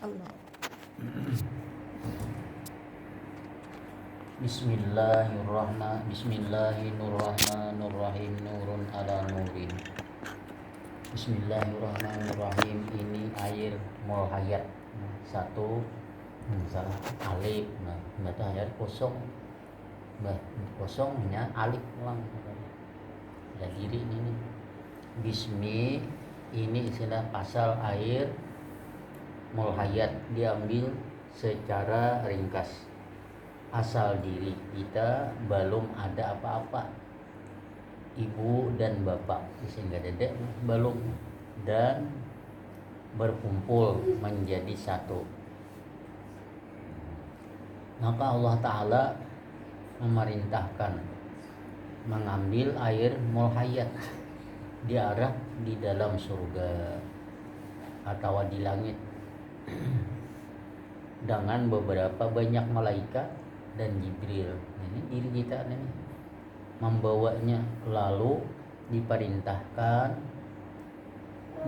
Allah. Bismillahirrahmanirrahim. Nurun ala nurin. Bismillahirrahmanirrahim. Ini air mulhayat. Satu salah alif. Baca ayat kosong. Kosongnya alif ulang. Dan diri ini. Bismi ini istilah pasal air mulhayat, diambil secara ringkas. Asal diri kita belum ada apa-apa, ibu dan bapak sehingga dedek belum, dan berkumpul menjadi satu. Maka Allah Ta'ala memerintahkan mengambil air mulhayat diarah di dalam surga atau di langit dengan beberapa banyak malaikat dan Jibril. Ini diri kita nih membawanya, lalu diperintahkan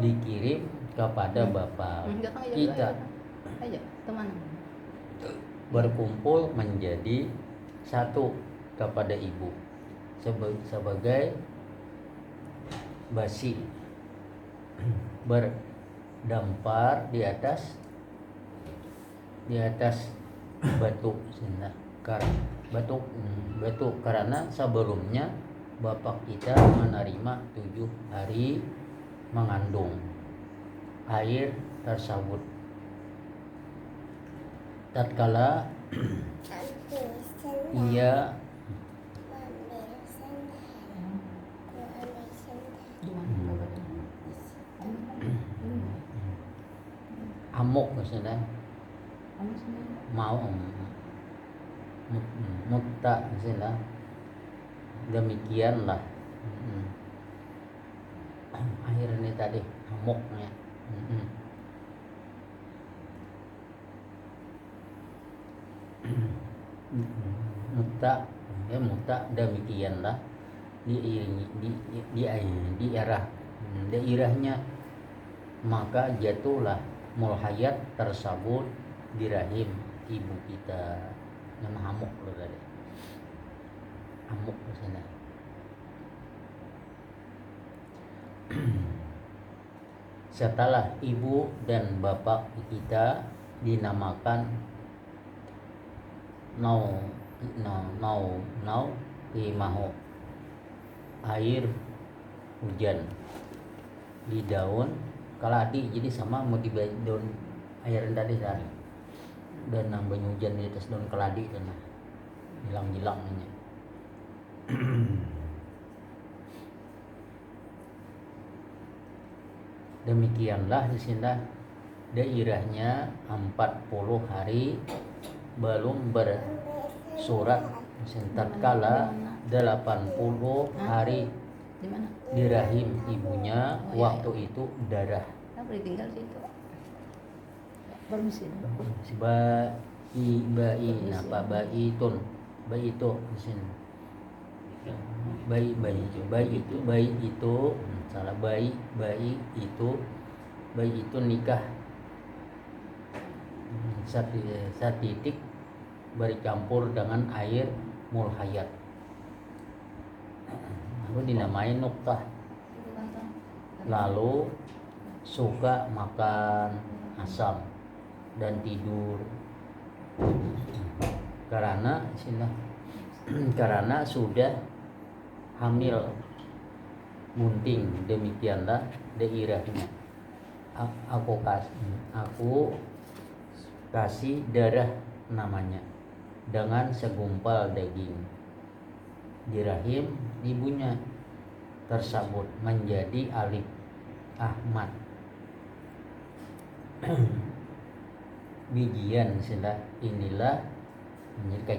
dikirim kepada Bapa kita, Ayo, teman. berkumpul menjadi satu kepada ibu sebagai basi berdampar di atas batu batu karena sebelumnya bapak kita menerima 7 hari mengandung air tersebut. Tatkala ia amuk maksudnya mau mutta maksudnya demikianlah akhir ini tadi amuknya mutta demikianlah daerahnya, maka jatuhlah mulhayat tersebut di rahim ibu kita. Nama amuk loh tadi, amuk kesana. Setelah ibu dan bapak kita dinamakan nau imaho, air hujan di daun keladi, jadi sama mau di daun air tadi tadi dan nambah hujan di atas daun keladi dan hilang-hilangnya. Demikianlah di sini daerahnya 40 hari belum bersurat, tatkala 80 hari di rahim ibunya, waktu itu darah. Boleh tinggal situ. Permisi. Bayi itu di sini. Bayi itu nikah satu titik bercampur dengan air mulhayat, lalu dinamai nuktah. Lalu suka makan asam dan tidur karena sudah hamil bunting. Demikianlah daerahnya. Aku kasih darah namanya dengan segumpal daging di rahim ibunya tersebut menjadi alif Ahmad. Bijian inilah menjadi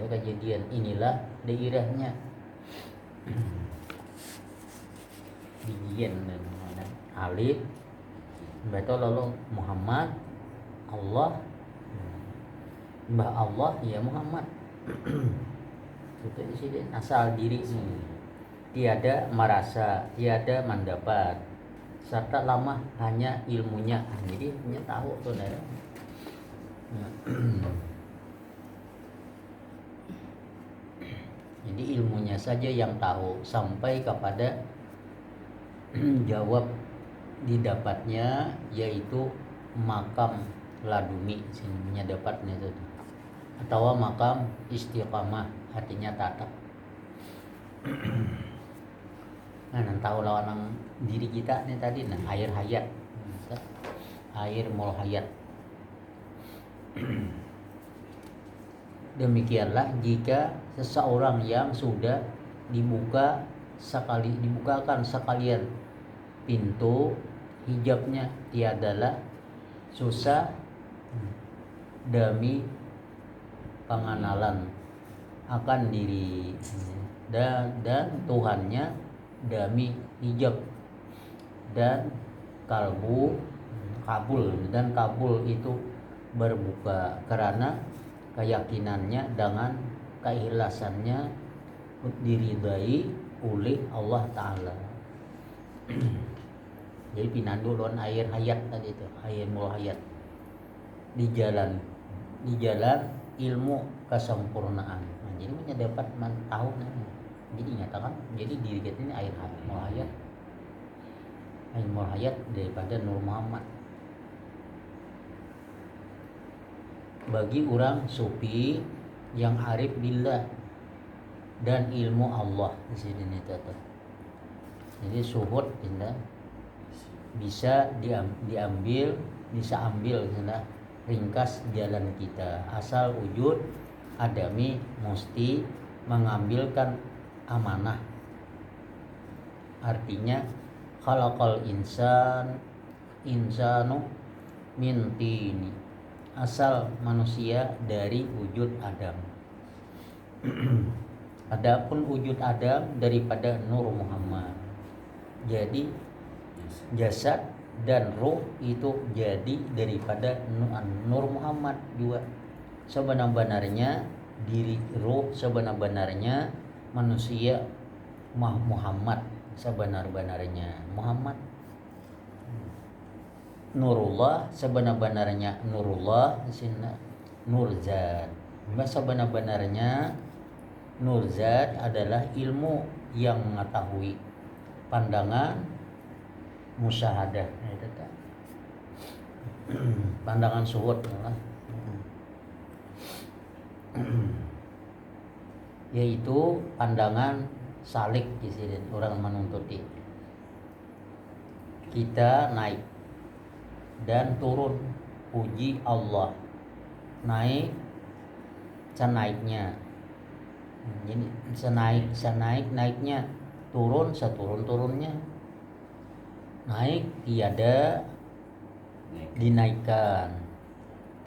kejadian inilah daerahnya. Bijian alif betul, lalu Muhammad Allah, Mbah Allah ya Muhammad. Itu di sini asal diri, tiada merasa, tiada mendapat, serta lama hanya ilmunya. Jadi hanya tahu saudara. Jadi ilmunya saja yang tahu sampai kepada jawab didapatnya, yaitu makam laduni sininya dapatnya itu, atau makam istiqamah artinya tatap. Nah, tahu lawan diri kita nih tadi, nah air hayat, air mul hayat. Demikianlah jika seseorang yang sudah dibukakan sekalian pintu hijabnya, tiadalah susah demi pengenalan akan diri dan Tuhannya demi hijab dan kabul itu berbuka karena keyakinannya dengan keikhlasannya diridai oleh Allah Ta'ala. Jadi pinandu lawan air hayat tadi itu, air mul hayat di jalan ilmu kesempurnaan. Nah, jadi mendapat tahu. Jadi nyatakan, jadi diri kita ini air mul hayat daripada Nur Muhammad. Bagi orang sufi yang arif billah dan ilmu Allah di sini tetap. Jadi suhud indah bisa diambil, bisa ambil indah ringkas jalan kita. Asal wujud adami mesti mengambilkan amanah. Artinya khalaqal insanu min tini. Asal manusia dari wujud Adam. Adapun wujud Adam daripada Nur Muhammad. Jadi jasad dan ruh itu jadi daripada Nur Muhammad juga. Sebenar-benarnya diri ruh, sebenar-benarnya manusia Muhammad, sebenar-benarnya Muhammad. Nurullah, sebenar-benarnya Nurullah di sini Nur Zat. Sebenar-benarnya Nur Zat adalah ilmu yang mengetahui, pandangan musyahadah, pandangan suhud, yaitu pandangan salik di sini orang menuntuti. Kita naik dan turun, puji Allah, naik senaiknya, jadi naiknya, turun seturun-turunnya, naik tiada dinaikkan,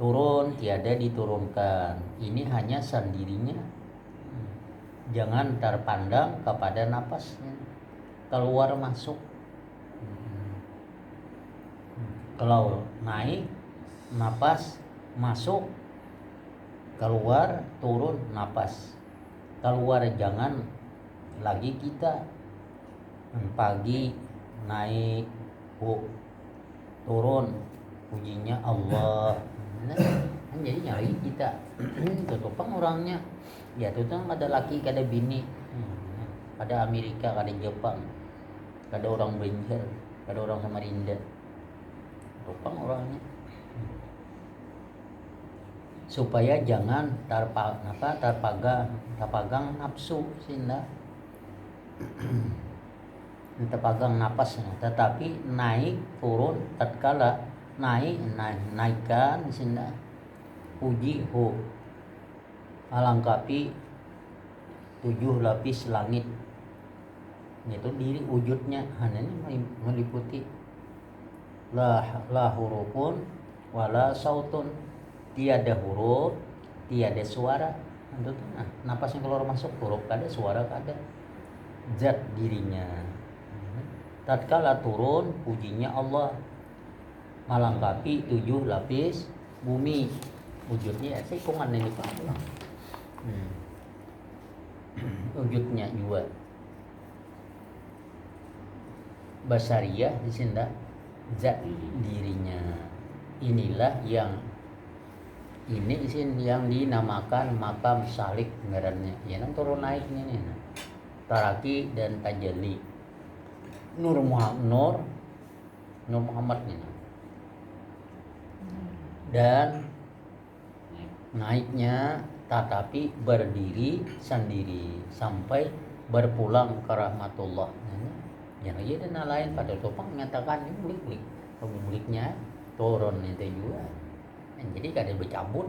turun tiada diturunkan. Ini hanya sendirinya, jangan terpandang kepada napasnya, keluar masuk. Kalau naik napas masuk, keluar turun napas. Keluar jangan lagi kita pagi naik turun pujinya Allah. Nah, jadi nyari kita tutupang orangnya. Ya tutupang ada laki, ada bini, ada Amerika, ada Jepang, ada orang Banjar, ada orang Samarinda. Topang orangnya supaya jangan terpagang nafsu sehingga terpagang napas, tetapi naik turun tatkala naikkan sehingga puji alangkapi 7 lapis langit, itu diri wujudnya hanya meliputi la hurufun wala sautun, tiada huruf, tiada suara. Nah, napas yang keluar masuk, huruf kada, suara kada, zat dirinya. Tatkala turun, pujinya Allah, melengkapi 7 lapis bumi, wujudnya seikungan ini Pak. Wujudnya juga. basariyah di sini zat dirinya. Inilah yang ini sini yang dinamakan makam salik ngarannya. Ya kan turun naiknya nih. Taraki dan tajalli. Nur Muhammad ini. Dan naiknya tetapi berdiri sendiri sampai berpulang ke rahmatullah. Yang iya dan lain pada topang mengatakan ini balik pemiliknya turun itu juga. Jadi kadang bercabut.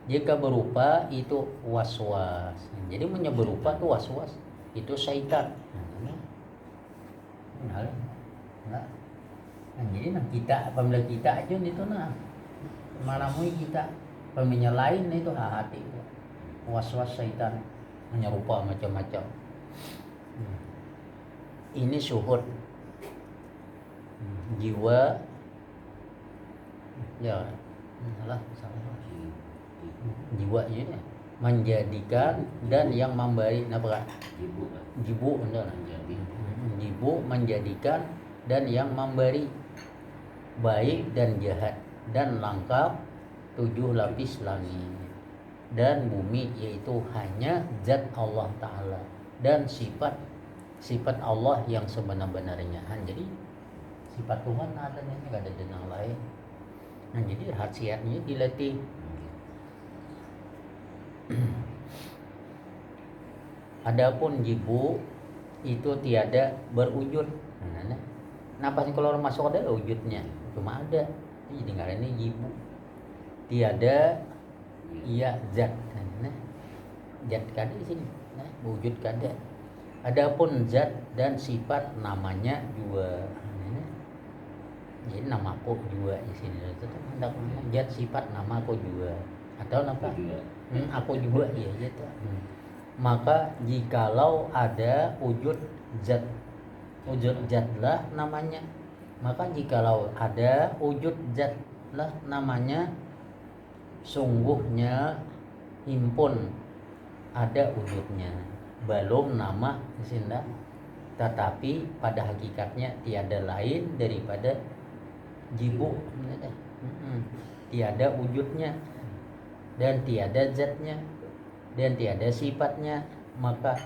Jika berupa itu waswas. Jadi berupa itu waswas itu syaitan. Nah, jadi kita pemilik kita aja itu malamui kita peminya lain itu hati waswas syaitan menyerupa macam-macam. Ini syuhud jiwa ya salah jiwanya menjadikan dan yang memberi jibu menjadikan dan yang memberi baik dan jahat dan lengkap 7 lapis langit dan bumi, yaitu hanya zat Allah Ta'ala dan sifat Allah yang sebenar-benarnya. Jadi sifat Tuhan adanya, nggak ada yang lain. Nah, jadi rahasianya dilatih. Adapun jibu itu tiada berwujud. Kenapa sih kalau orang masuk ada wujudnya? Cuma ada. Jadi nggak ada ini jibu. Tiada iya zat. Zat kada di sini. Wujud kada. Adapun zat dan sifat namanya juga. Jadi nama aku juga di sini. Zat sifat nama aku juga. Atau apa? Aku juga ya gitu. Maka jikalau ada wujud zatlah namanya. Maka jikalau ada wujud zatlah namanya, sungguhnya himpun ada wujudnya, belum nama sini, tetapi pada hakikatnya tiada lain daripada jibu, tiada wujudnya dan tiada zatnya dan tiada sifatnya, maka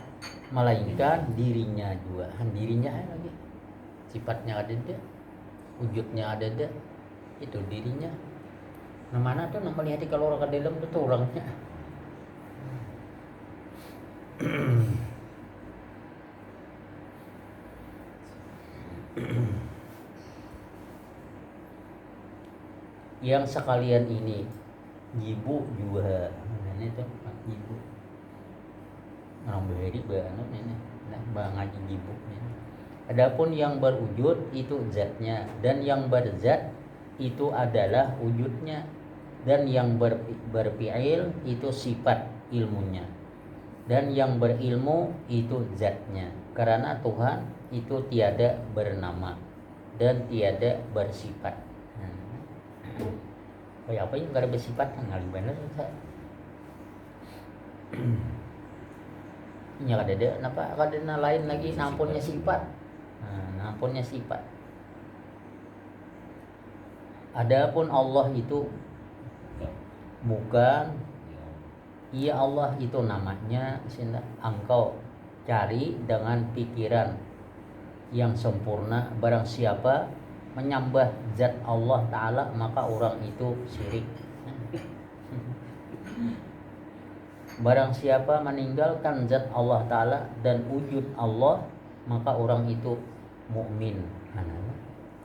melainkan dirinya juga. Dirinya lagi sifatnya ada deh, wujudnya ada deh, itu dirinya. Nah, mana tuh nama lihat kalau orang ke dalam itu orangnya. Yang sekalian ini jibu juga. Ini tuh jibu. Orang beri banget ini. Nah, ngaji jibu ini. Adapun yang berwujud itu zatnya, dan yang berzat itu adalah wujudnya, dan yang berfi'il itu sifat ilmunya, dan yang berilmu itu zatnya. Karena Tuhan itu tiada bernama dan tiada bersifat. Kayak apa yang gak ada bersifat ngali bener nya ada kenapa ada lain lagi nampunnya sifat. Nampunnya sifat. Adapun Allah itu bukan, iya Allah itu namanya engkau cari dengan pikiran yang sempurna. Barang siapa menyembah zat Allah Ta'ala, maka orang itu syirik. Barang siapa meninggalkan zat Allah Ta'ala dan wujud Allah, maka orang itu mukmin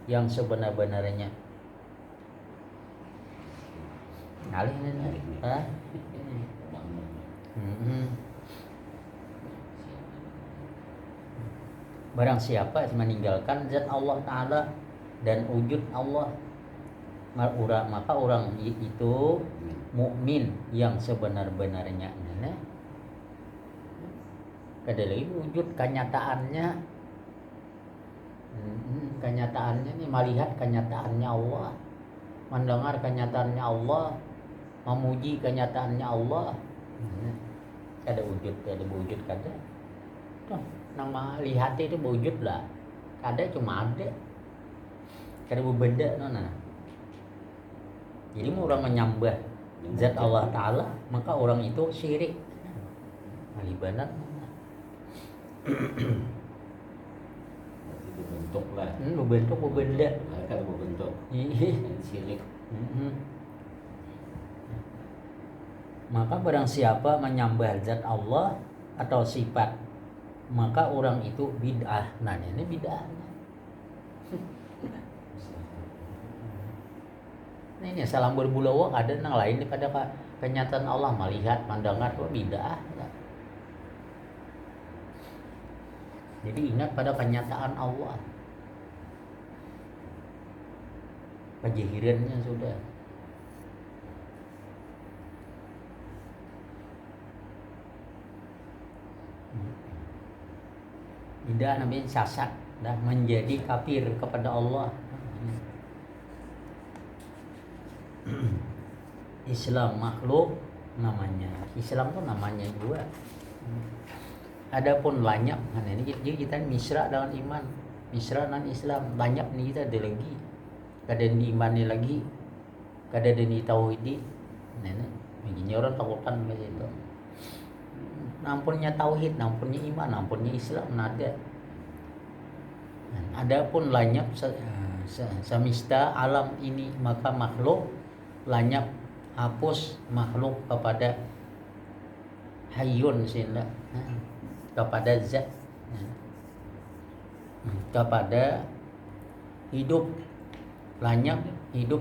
yang sebenar-benarnya. Ngalih ini. Barang siapa meninggalkan zat Allah Ta'ala dan wujud Allah, maka orang itu mukmin yang sebenar-benarnya. Kada lagi wujud kenyataannya. Kenyataannya ini melihat kenyataannya Allah, mendengar kenyataannya Allah, memuji kenyataannya Allah. Kada wujud, kada wujud kada. nama lihat itu wujud lah, ada cuma ada, kada berbeda nona. Jadi mau orang menyembah zat Allah Ta'ala, maka orang itu syirik. Malibanan. Berarti berbentuk lah. Berbentuk berbeda. Kalau berbentuk Iya. syirik. Maka barang siapa menyembah zat Allah atau sifat, maka orang itu bid'ah. Nah ini bid'ah. Ini salam berbulawak ada yang lain daripada kenyataan Allah, melihat, mendengar itu bid'ah. Jadi ingat pada kenyataan Allah. Kejahirannya sudah. Tidak namanya sasat dan menjadi kafir kepada Allah. Islam makhluk namanya. Islam tuh namanya juga. Adapun lanyap, nah ini kita misra dengan iman, misra dengan Islam. Lanyap nih kita ada lagi. Kadang diimani lagi, kadang di tauhidi. Nah, begini orang takutan ke situ. Nampunnya tauhid, nampunnya iman, nampunnya Islam nada. Adapun lanyap semesta alam ini, maka makhluk lanyap hapus makhluk kepada hayyun sehingga kepada zat, kepada hidup, lanyap hidup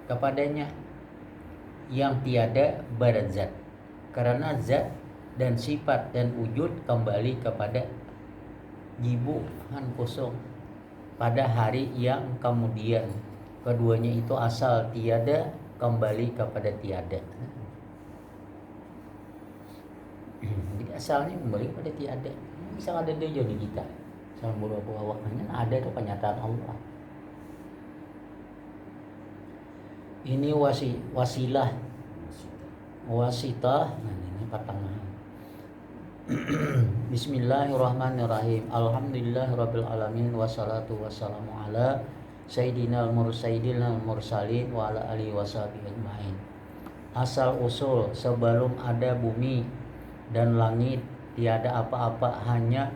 kepadanya yang tiada barat zat, karena zat dan sifat dan wujud kembali kepada jibuhan kosong pada hari yang kemudian. Keduanya itu asal tiada kembali kepada tiada. Jadi asalnya kembali kepada tiada. Bisa ada dia jadi kita. Sama beberapa waktunya ada itu kenyataan Allah. Ini wasilah, wasitah. Nah ini pertengahan. Bismillahirrahmanirrahim. Alhamdulillahirabbil alamin wassalatu wassalamu ala sayyidinal mursalin wa ala alihi washabihi ajmain. Asal usul sebelum ada bumi dan langit tiada apa-apa, hanya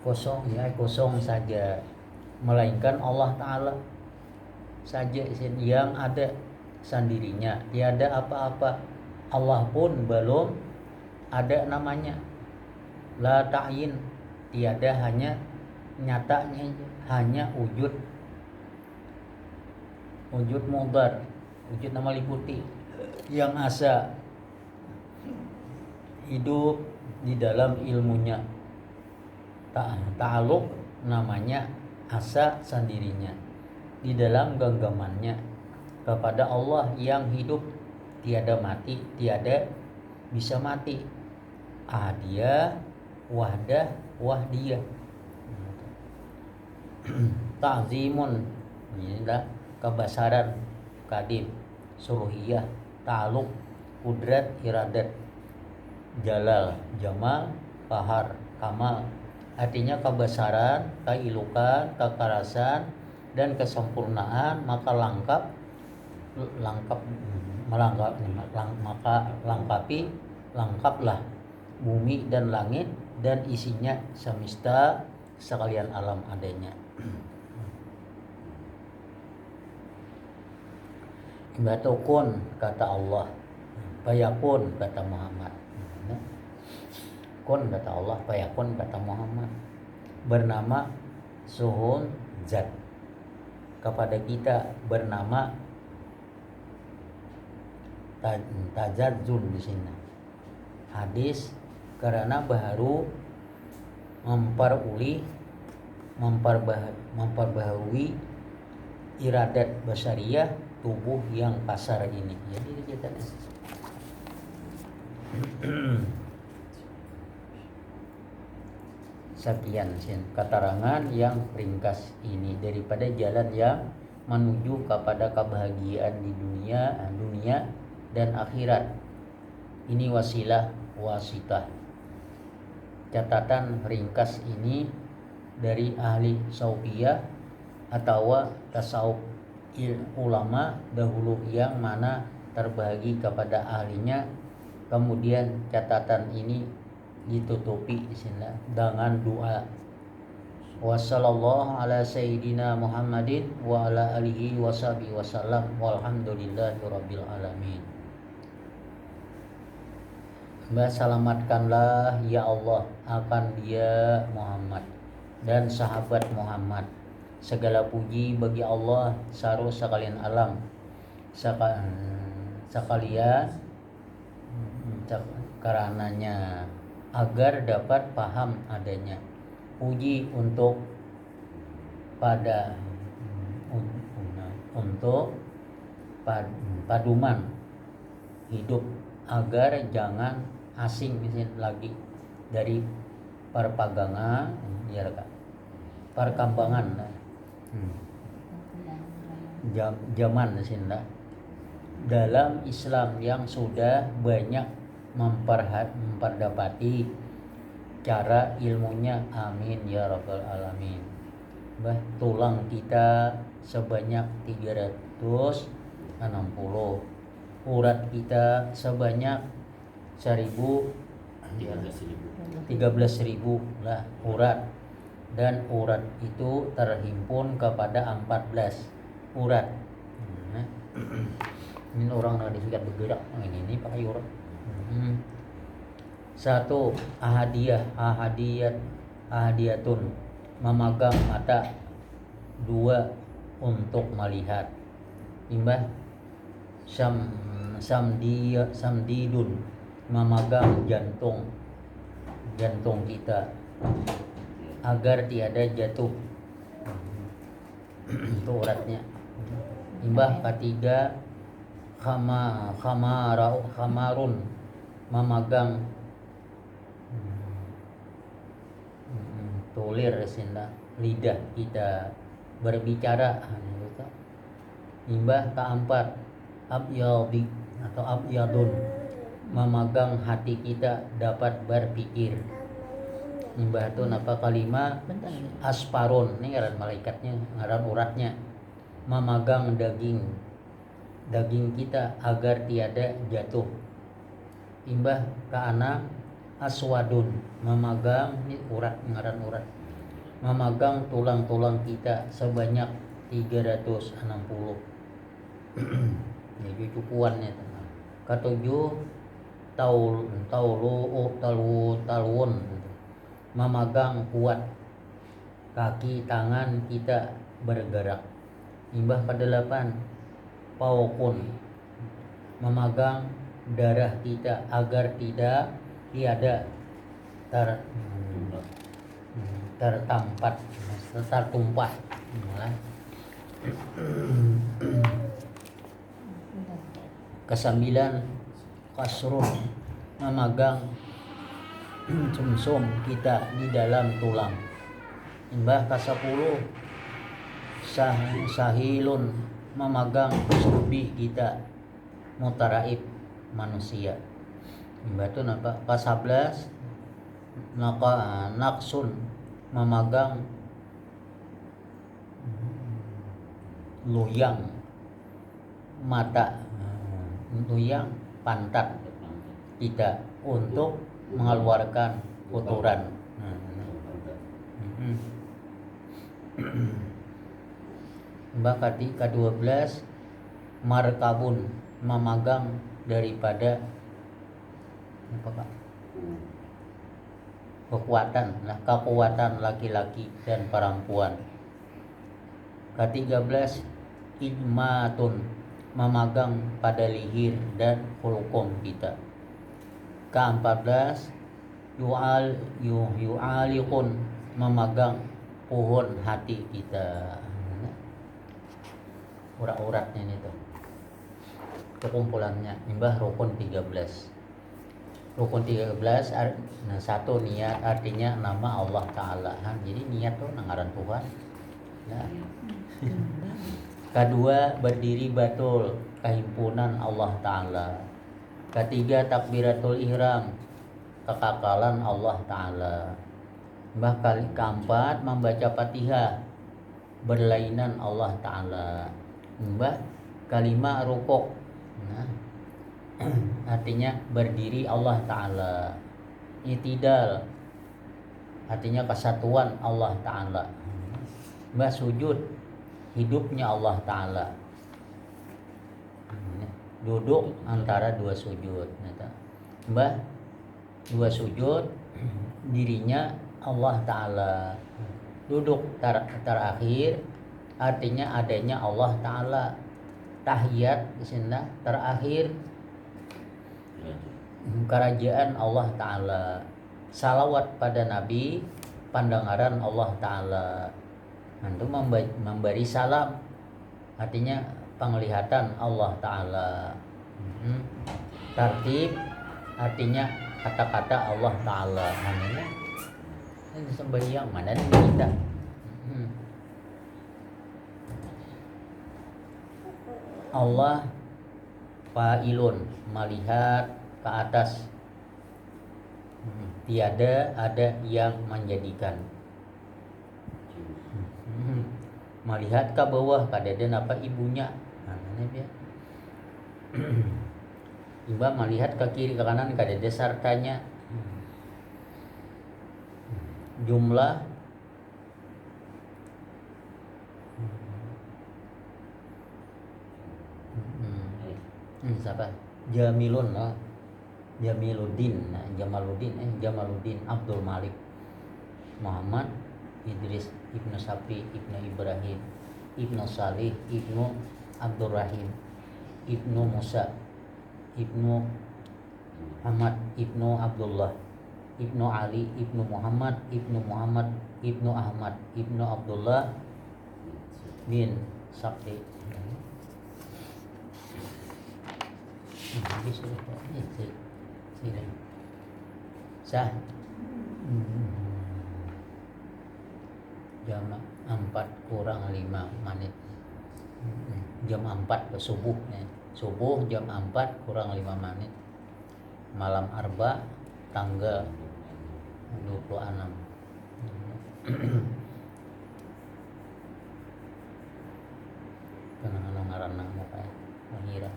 kosong ya, kosong saja, melainkan Allah Ta'ala saja yang ada sendirinya, tiada apa-apa. Allah pun belum ada namanya, la ta'yin, tiada, hanya nyatanya, hanya wujud mudhar, wujud nama liputi yang asa hidup di dalam ilmunya. Ta'aluk namanya asa sendirinya di dalam genggamannya kepada Allah yang hidup, tiada mati, tiada bisa mati. Ahadiyah, wahdah, wahdiyah. Ta'zimun, inilah kebesaran, kadim, suluhiyah, ta'aluk, kudrat, iradat, jalal, jamal, qahar, kamal. Artinya kebesaran, keilukan, kekerasan, dan kesempurnaan. Maka lengkaplah bumi dan langit dan isinya semesta sekalian alam adanya. Batukun kata Allah, fayakun kata Muhammad. Kun kata Allah, fayakun kata Muhammad. Bernama suhun zat, kepada kita bernama tajadzul di sini. Hadis karena baru memperbaharui iradat basariyah tubuh yang kasar ini. Jadi kita sekian keterangan yang ringkas ini daripada jalan yang menuju kepada kebahagiaan di dunia dan akhirat. Ini wasilah wasitah. Catatan ringkas ini dari ahli saufiyah atau tasawuf ulama dahulu yang mana terbagi kepada ahlinya. Kemudian catatan ini ditutupi di sini dengan doa. Wassallallahu ala sayyidina Muhammadin wa ala alihi washabihi wasallam walhamdulillahi rabbil alamin. Selamatkanlah ya Allah akan dia Muhammad dan sahabat Muhammad. Segala puji bagi Allah saru sekalian alam sekalian karenanya agar dapat paham adanya. Puji untuk paduman hidup agar jangan asing lagi dari perkembangan zaman dalam Islam yang sudah banyak memperdapati cara ilmunya. Amin ya rabbal alamin. Tulang kita sebanyak 360, urat kita sebanyak 13.000 lah urat, dan urat itu terhimpun kepada 14 urat. Ini orang yang disikat bergerak ini pakai urat. Satu, ahadiyatun memegang mata. Dua, untuk melihat. Imbah samdidun memegang jantung kita agar tiada jatuh. Itu uratnya. Imbah ketiga, khamarun memegang tulir lidah kita berbicara. Imbah keempat, abyadun memegang hati kita dapat berpikir. Imbah itu kelima, asparun, ini ngaran malaikatnya, ngaran uratnya, memegang daging kita agar tiada jatuh. Imbah keenam, aswadun memegang, ini urat, ngaran urat, memegang tulang-tulang kita sebanyak 360. Ini cukuannya. Ketujuh, talun memegang kuat kaki tangan kita bergerak. Imbah ke-8, paukun memegang darah kita agar tiada tertumpah. Ke-9, kasrun memegang sumsum kita di dalam tulang. Imbah ke-10, sahilun memegang subi kita, mutaraib manusia. Imbah itu ke-11, naksun memegang luyang mata, luyang pantat kita untuk mengeluarkan kotoran. Mbak ke-12, markabun memegang daripada kekuatan laki-laki dan perempuan. Ke-13, idmatun memegang pada leher dan hulkum kita. Ke-14, yu'alikun memegang pohon hati kita. Urat-uratnya itu kekumpulannya. Imbah rukun 13. Rukun 13, satu niat, artinya nama Allah Ta'ala. Jadi niat tuh ngaran Tuhan. Ya. Kedua, berdiri batul kehimpunan Allah Ta'ala. Ketiga, takbiratul ihram, kekakalan Allah Ta'ala. Keempat, membaca Fatihah, berlainan Allah Ta'ala. Kelima, rukuk. Nah, artinya berdiri Allah Ta'ala. Itidal, artinya kesatuan Allah Ta'ala. Sujud, hidupnya Allah Ta'ala. Duduk antara dua sujud. Dua sujud, dirinya Allah Ta'ala. Duduk terakhir, artinya adanya Allah Ta'ala. Tahiyat di sini terakhir, kerajaan Allah Ta'ala. Salawat pada Nabi, pandangaran Allah Ta'ala. Itu memberi salam, artinya penglihatan Allah Ta'ala. Tartib, artinya kata-kata Allah Ta'ala. Ini sembahyang mana nih kita? Allah fa'ilun, melihat ke atas. Tiada ada yang menjadikan. Melihat ke bawah, kadeden apa ibunya. Ini dia. Iba melihat ke kiri ke kanan, kadede sartanya. Jumlah siapa? Jamilun, Jamiluddin, Jamaluddin Abdul Malik Muhammad Idris Ibnu Sapri Ibnu Ibrahim Ibnu Salih Ibnu Abdurrahim Ibnu Musa Ibnu Ahmad Ibnu Abdullah Ibnu Ali Ibnu Muhammad Ibnu Ahmad Ibnu Abdullah bin Sakti. Sah. Jam 4 kurang 5 menit. Jam 4 ke subuh ya. Subuh jam 4 kurang 5 menit. Malam Arba tanggal 26. Kenang ngaranna maka mengira.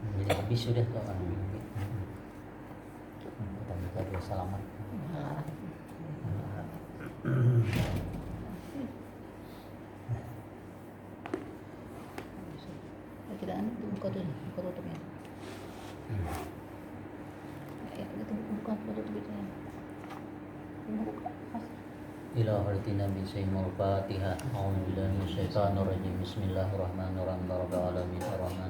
Jadi habis sudah tuh kan. Kita minta dua selamat. Kita buka tutupnya. Itu buka tutupnya. Buka. Ila hartina min sayyidil Fatihah. A'udzu billahi minasyaitonir rajim. Bismillahirrahmanirrahim. Rabbil alamin arrahmanir